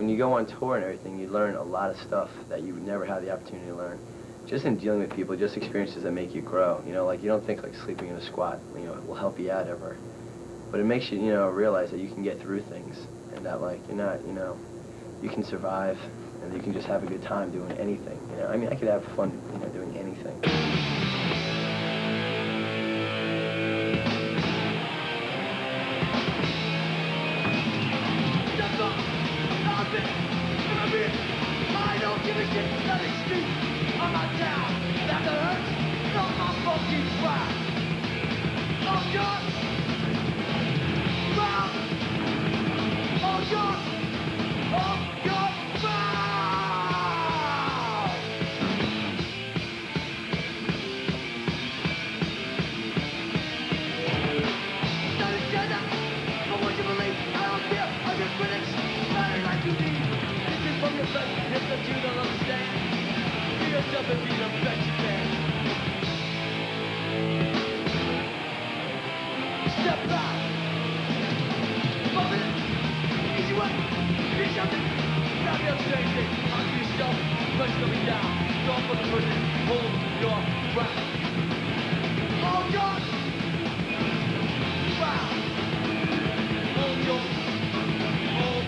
when you go on tour and everything, you learn a lot of stuff that you would never have the opportunity to learn. Just in dealing with people, just experiences that make you grow. You know, like you don't think like sleeping in a squat, you know, will help you out ever. But it makes you, you know, realize that you can get through things and that like you're not, you know, you can survive and you can just have a good time doing anything. You know, I mean, I could have fun, you know, doing anything. I don't give a shit, nothing speak on my town. That hurts, not my fucking pride. Oh God, round. Oh God, round. Nothing said that, but what you believe, I don't care. I'm your critics, nothing like you need. From your flesh, if that you don't understand, be yourself and be the best you can. Step back, bump it, easy way, be something, grab your strength, onto yourself, push coming down, go for the person, hold your breath. Oh God, wow, hold your, hold.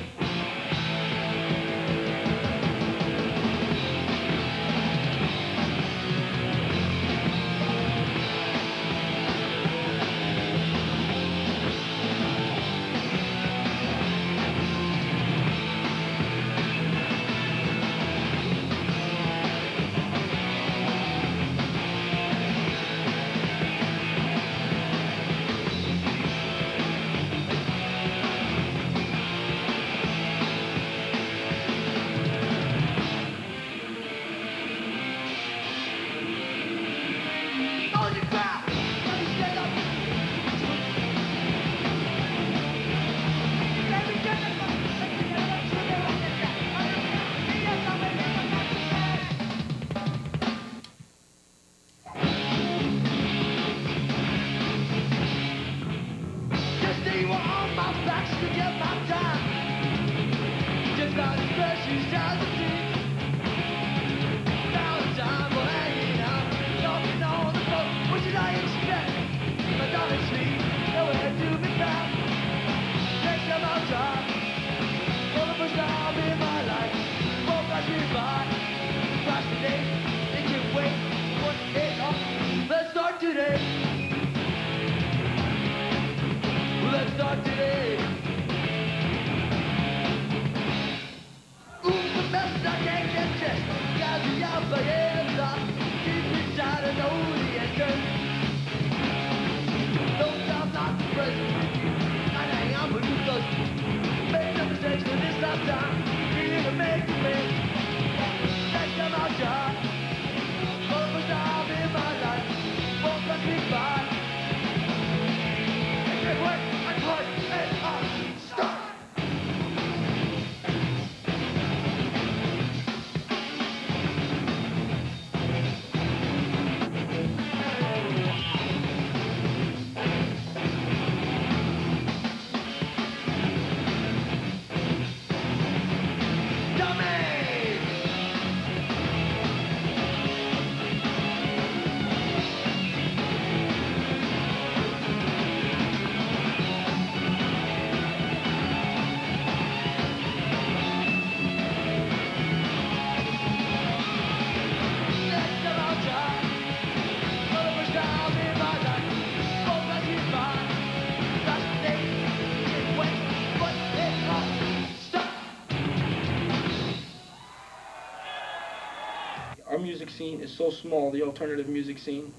Our music scene is so small, the alternative music scene.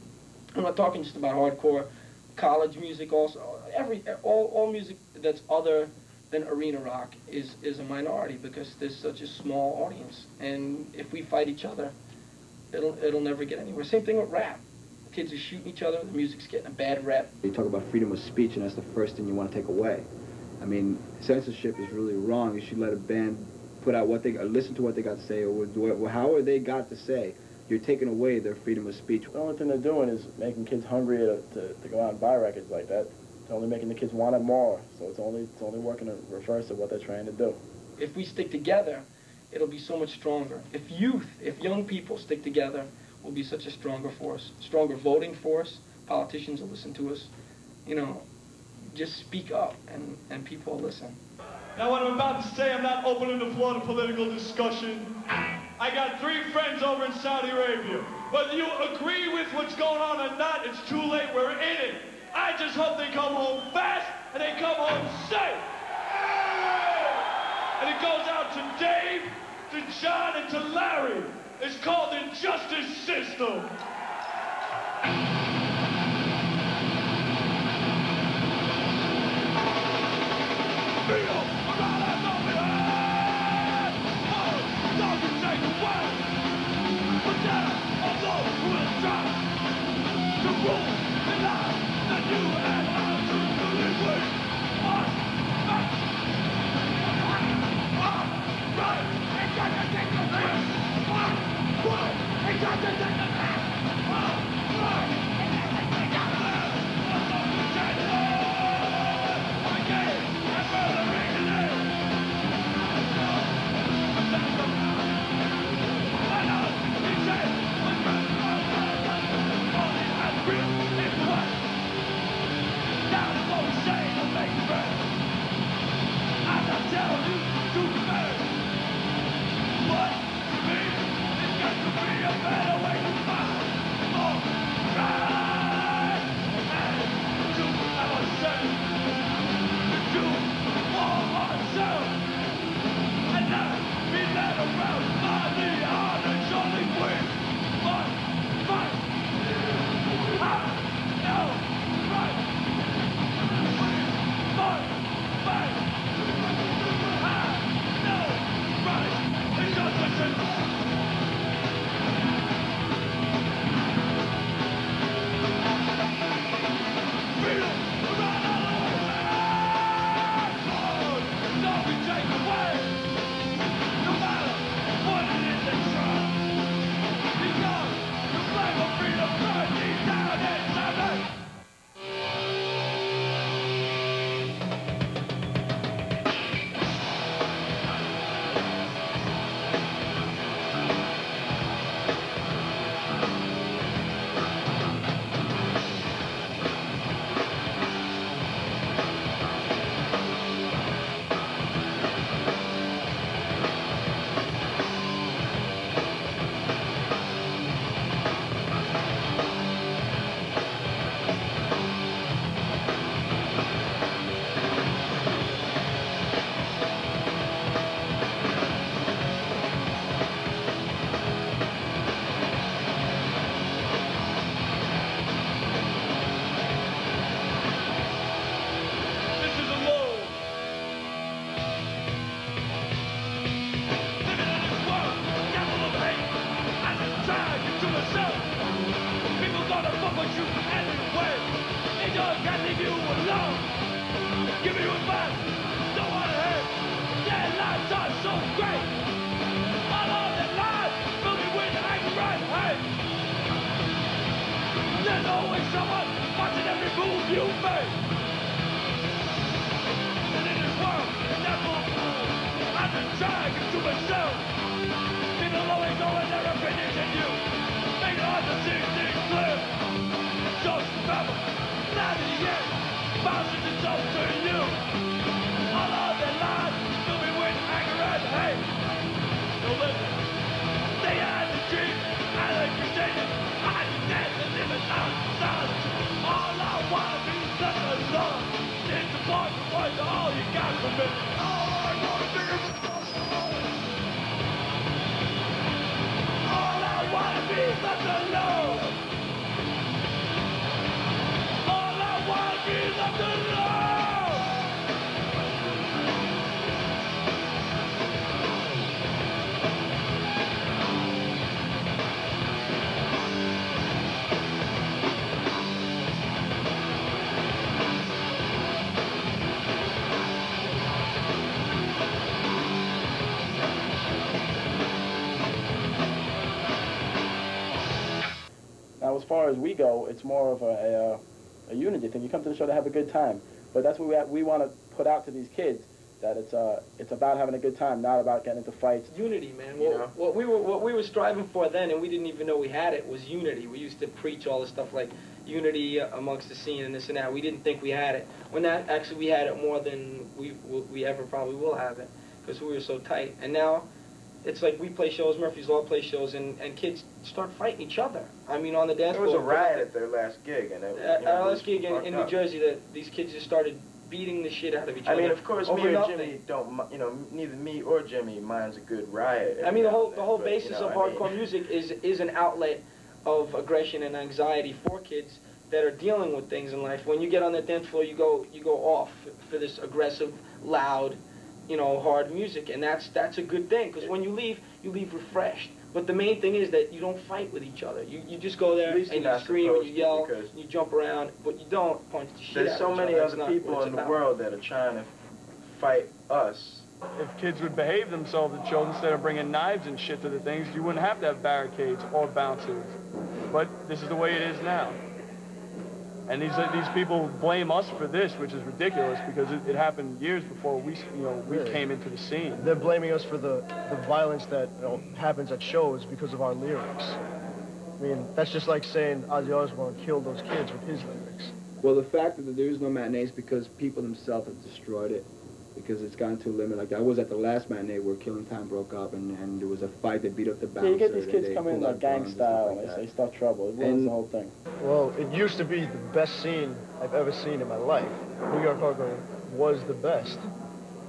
I'm not talking just about hardcore, college music also. All music that's other than arena rock is a minority because there's such a small audience. And if we fight each other, it'll never get anywhere. Same thing with rap. Kids are shooting each other, the music's getting a bad rap. You talk about freedom of speech, and that's the first thing you want to take away. I mean, censorship is really wrong. You should let a band put out what they listen to what they got to say, or however they got to say. You're taking away their freedom of speech. The only thing they're doing is making kids hungry to go out and buy records like that. It's only making the kids want it more. So it's only working in reverse of what they're trying to do. If we stick together, it'll be so much stronger. If young people stick together, we'll be such a stronger force, stronger voting force. Politicians will listen to us. You know, just speak up and people will listen. Now what I'm about to say, I'm not opening the floor to political discussion. I got 3 friends over in Saudi Arabia. Whether you agree with what's going on or not, it's too late, we're in it. I just hope they come home fast and they come home safe. And it goes out to Dave, to John, and to Larry. It's called the justice system. Now, as far as we go, it's more of a unity thing. You come to the show to have a good time. But that's what we want to put out to these kids, that it's about having a good time, not about getting into fights. Unity, man. You know? What we were striving for then, and we didn't even know we had it, was unity. We used to preach all this stuff like unity amongst the scene and this and that. We didn't think we had it. When that actually we had it more than we ever probably will have it, because we were so tight. And now it's like we play shows, Murphy's Law play shows, and kids start fighting each other. I mean, on the dance floor. There was a riot at their last gig, and at our last gig in New Jersey, that these kids just started beating the shit out of each other. I mean, of course, me or nothing. Jimmy don't, you know, neither me or Jimmy minds a good riot. I mean, the whole but, basis you know, of hardcore music is an outlet of aggression and anxiety for kids that are dealing with things in life. When you get on that dance floor, you go off for this aggressive, loud, you know, hard music, and that's a good thing, because when you leave refreshed. But the main thing is that you don't fight with each other. You just go there and you scream and you yell and you jump around, but you don't punch the shit out of each other. There's so many other people in the world that are trying to fight us. If kids would behave themselves at shows instead of bringing knives and shit to the things, you wouldn't have to have barricades or bouncers. But this is the way it is now. And these people blame us for this, which is ridiculous, because it happened years before we came into the scene. They're blaming us for the violence that happens at shows because of our lyrics. I mean, that's just like saying Ozzy Osbourne killed those kids with his lyrics. Well, the fact that there is no matinees because people themselves have destroyed it, because it's gotten to a limit. Like, I was at the last matinee where Killing Time broke up, and there was a fight that beat up the bouncer. Yeah, you get these kids coming in like gang style, and they start trouble. It ruins the whole thing. Well, it used to be the best scene I've ever seen in my life. New York Hardcore was the best.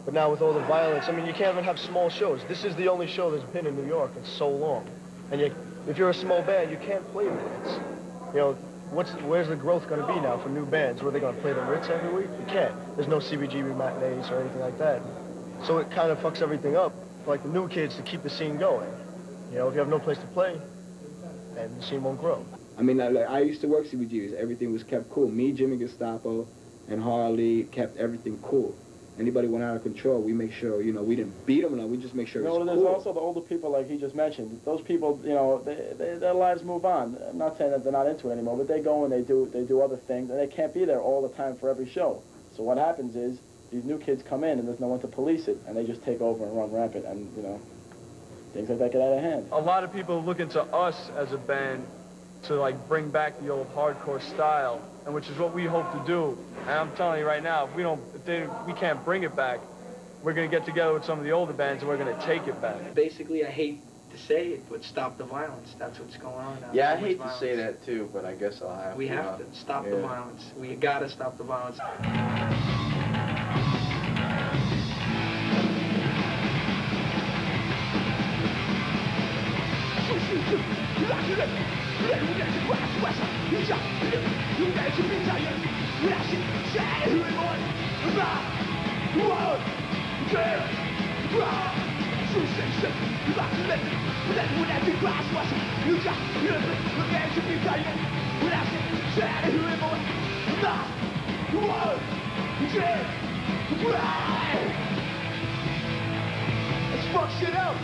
But now with all the violence, I mean, you can't even have small shows. This is the only show there's been in New York in so long. And if you're a small band, you can't play the Ritz. You know, where's the growth going to be now for new bands? Where are they going to play the Ritz every week? You can't. There's no CBGB matinees or anything like that. So it kind of fucks everything up for like the new kids to keep the scene going. You know, if you have no place to play, and the scene won't grow. I mean, I used to work CBGBs. Everything was kept cool. Me, Jimmy Gestapo, and Harley kept everything cool. Anybody went out of control, we make sure, you know, we didn't beat them, we just make sure it's cool. There's also the older people, like he just mentioned. Those people, you know, their lives move on. I'm not saying that they're not into it anymore, but they go and they do other things, and they can't be there all the time for every show. So what happens is these new kids come in, and there's no one to police it, and they just take over and run rampant, and you know, things like that get out of hand. A lot of people look into us as a band to like bring back the old hardcore style, and which is what we hope to do. And I'm telling you right now, if we can't bring it back, we're gonna get together with some of the older bands and we're gonna take it back. Basically, I hate to say it, but stop the violence. That's what's going on now. Yeah, I hate to say that too, but I guess I'll have to. We have to stop the violence. We gotta stop the violence. Let's fuck shit up.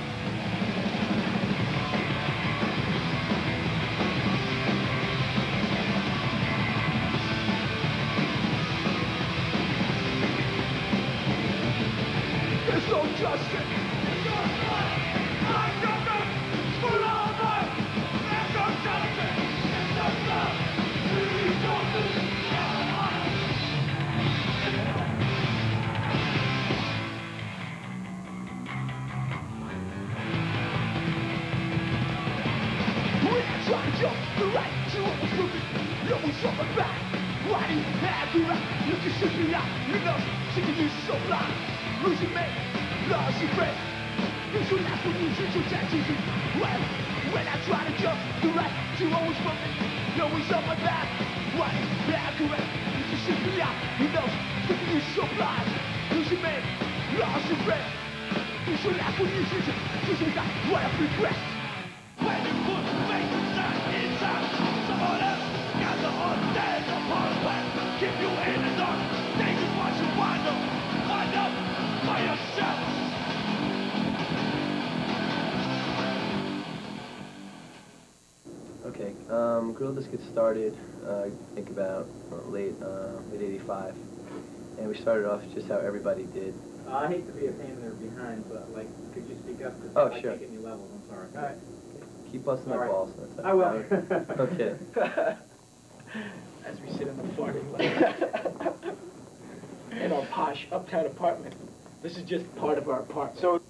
There's no justice. There's no blood. I'm justice for all of us. There's no justice. There's no blood. We need justice for all of us. We're not trying to jump the right to what was moving. No one's on my back. Why do you have the right? You can shoot me out. You know, she can use so blind. Losing me, lost your friend. You should laugh when you shoot your tattoos. Well, when I try to jump the right to always moving. No one's on my back. Why do you have the right? You can shoot me out. You know, she can use so blind. Losing me, lost your friend. You should laugh when you shoot your tattoos. What a regret. When you put faith inside someone else, gather on dead upon web, keep you in the dark, they just want you wind up by yourself. Okay, Gorilla Biscuit started, I think about late '85, and we started off just how everybody did, I hate to be a pain in their behind, but like, could you speak up? 'Cause Oh, I sure. can't get any levels. I'm sorry. All right. Keep busting my All right. balls. That's it. I will. Okay. As we sit in the farting lounge in our posh uptown apartment. This is just part of our apartment. So,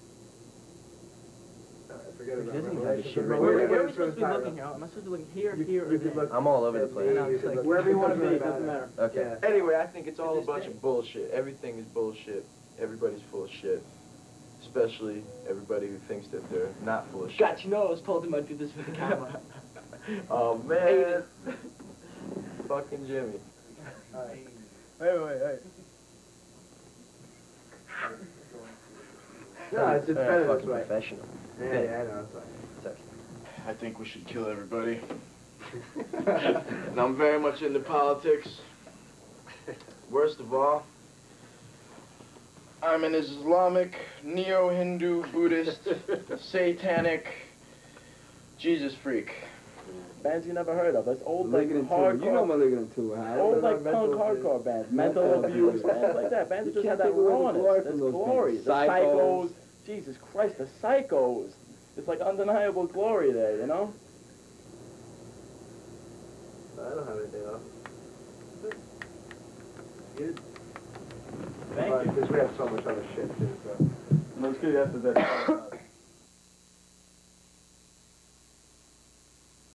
Forget He about doesn't have Revelation. his shit right Where there. are we supposed to be looking here? Am I supposed to be looking here, here, or there? I'm all over the place. I know, it's like, Wherever you want to be, it doesn't matter. Okay. anyway, I think it's all a bunch of bullshit. Everything is bullshit. Everybody's full of shit. Especially everybody who thinks that they're not full of shit. God, you know I was told him I'd do this for the camera. Oh, man. Fucking Jimmy. Wait. No, it's All right, better fucking this way. professional. Yeah, I know, it's fine. It's okay. I think we should kill everybody. And I'm very much into politics. Worst of all, I'm an Islamic, neo-Hindu, Buddhist, satanic Jesus freak. Bands you never heard of. That's old, like, Malignant hardcore. too. You know Malignant too, Hal. Old, Those like, are punk mental hardcore bands. Mental Mental abuse, abuse. bands like that. Bands that You just can't had that take away the glory rawness. from That's those glory. bands. The Psychos. Psychos. Jesus Christ, the Psychos. It's like undeniable glory there, you know? I don't have anything else. Thank you. Because we have so much other shit too, so. Let's get after that.